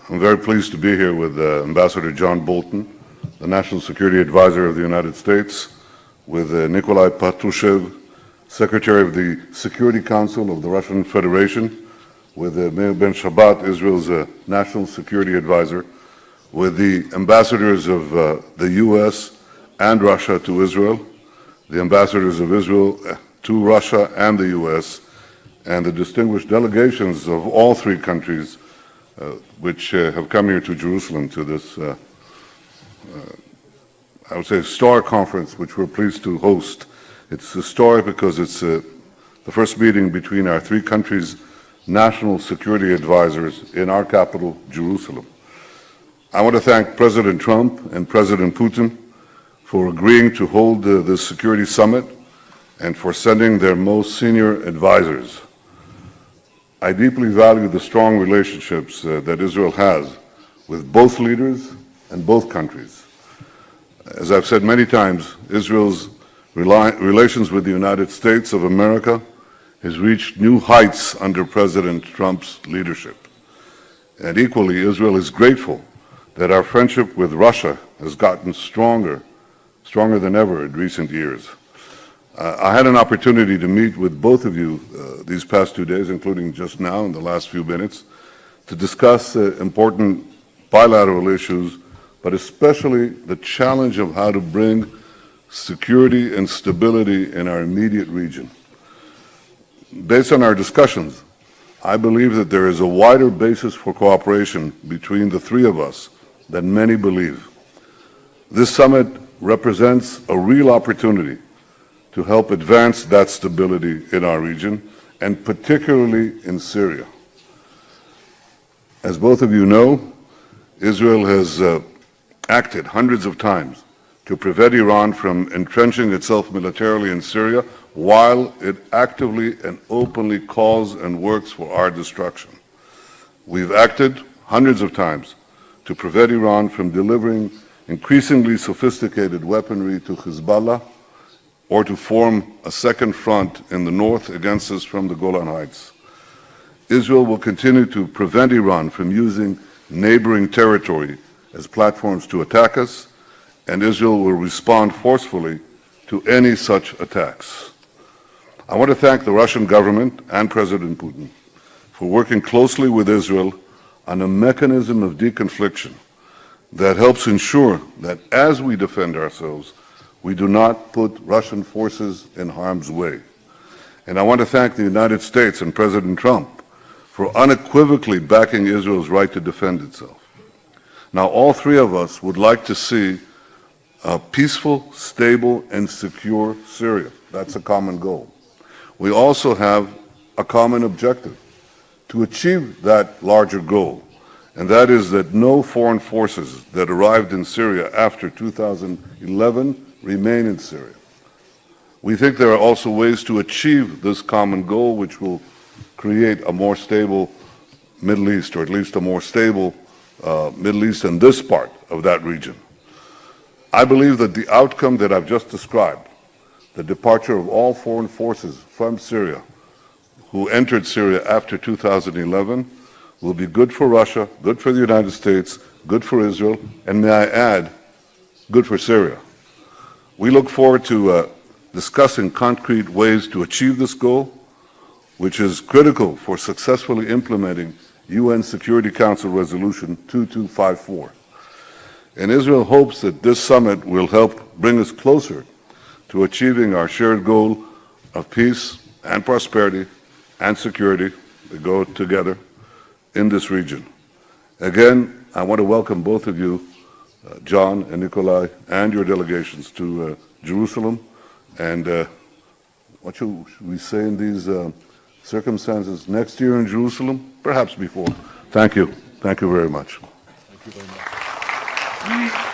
I'm very pleased to be here with Ambassador John Bolton, the National Security Advisor of the United States, with Nikolai Patrushev, Secretary of the Security Council of the Russian Federation, with Meir Ben-Shabbat, Israel's National Security Advisor, with the ambassadors of the U.S. and Russia to Israel, the ambassadors of Israel to Russia and the U.S., and the distinguished delegations of all three countries which have come here to Jerusalem to this, I would say, historic conference, which we're pleased to host. It's historic because it's the first meeting between our three countries' national security advisors in our capital, Jerusalem. I want to thank President Trump and President Putin for agreeing to hold this security summit and for sending their most senior advisors. I deeply value the strong relationships that Israel has with both leaders and both countries. As I've said many times, Israel's relations with the United States of America has reached new heights under President Trump's leadership. And equally, Israel is grateful that our friendship with Russia has gotten stronger than ever in recent years. I had an opportunity to meet with both of you these past 2 days, including just now in the last few minutes, to discuss important bilateral issues, but especially the challenge of how to bring security and stability in our immediate region. Based on our discussions, I believe that there is a wider basis for cooperation between the three of us than many believe. This summit represents a real opportunity to help advance that stability in our region, and particularly in Syria. As both of you know, Israel has acted hundreds of times to prevent Iran from entrenching itself militarily in Syria, while it actively and openly calls and works for our destruction. We've acted hundreds of times to prevent Iran from delivering increasingly sophisticated weaponry to Hezbollah, or to form a second front in the north against us from the Golan Heights. Israel will continue to prevent Iran from using neighboring territory as platforms to attack us, and Israel will respond forcefully to any such attacks. I want to thank the Russian government and President Putin for working closely with Israel on a mechanism of deconfliction that helps ensure that as we defend ourselves, we do not put Russian forces in harm's way. And I want to thank the United States and President Trump for unequivocally backing Israel's right to defend itself. Now, all three of us would like to see a peaceful, stable, and secure Syria. That's a common goal. We also have a common objective to achieve that larger goal, and that is that no foreign forces that arrived in Syria after 2011 remain in Syria. We think there are also ways to achieve this common goal, which will create a more stable Middle East, or at least a more stable Middle East in this part of that region. I believe that the outcome that I've just described, the departure of all foreign forces from Syria who entered Syria after 2011, will be good for Russia, good for the United States, good for Israel, and may I add, good for Syria. We look forward to discussing concrete ways to achieve this goal, which is critical for successfully implementing UN Security Council Resolution 2254. And Israel hopes that this summit will help bring us closer to achieving our shared goal of peace and prosperity and security that go together in this region. Again, I want to welcome both of you, John and Nikolai, and your delegations to Jerusalem. And what should we say in these circumstances? Next year in Jerusalem? Perhaps before. Thank you. Thank you very much. Thank you very much.